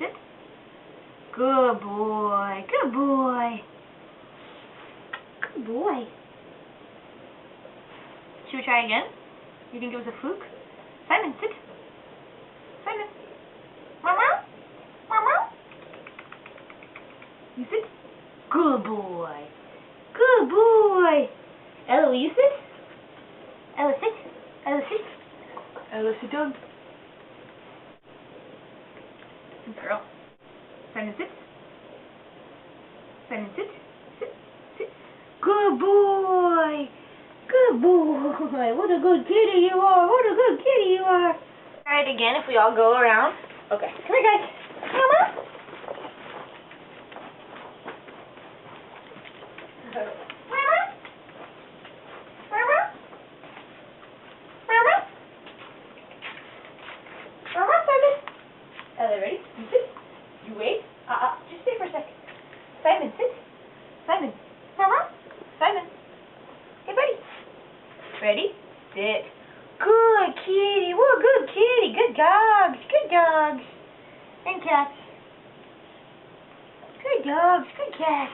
sit. Good boy. Good boy. Good boy. Should we try again? You think it was a fluke? Simon, sit. Simon. Mama. Mama. You sit. Good boy. Good boy. Ella, will you sit? Ella, sit. Ella, sit. Ella, sit down. Pearl. Simon, sit. Simon, sit. Sit. Sit. Good boy. Good boy. What a good kitty you are. What a good kitty you are. Try it again if we all go around. Okay. Come here, guys. Mama. Ella, ready? You sit. You wait. Just sit for a second. Simon, sit. Simon. Mama. Simon. Hey, buddy. Ready? Sit. Good kitty. Whoa, good kitty. Good dogs. Good dogs. And cats. Good dogs. Good cats.